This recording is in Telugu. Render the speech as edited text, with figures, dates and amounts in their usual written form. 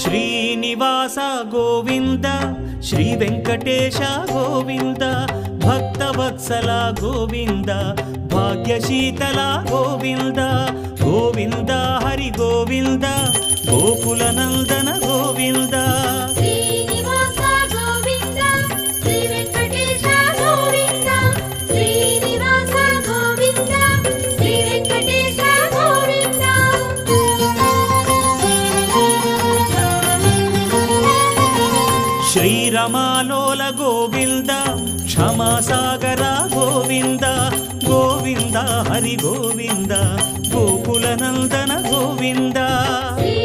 శ్రీనివాస గోవింద శ్రీ వెంకటేశ గోవింద భక్తవత్సల గోవింద భాగ్యశీతల గోవింద గోవింద హరి గోవింద గోకుల నందన గోవింద శ్రీనివాస గోవింద శ్రీ వెంకటేశ గోవింద శ్రీనివాస గోవింద శ్రీ వెంకటేశ గోవింద శ్రీరమాలోల గోవింద క్షమాసాగర గోవింద గోవింద హరి గోవింద గోకుల నందన గోవింద శ్రీ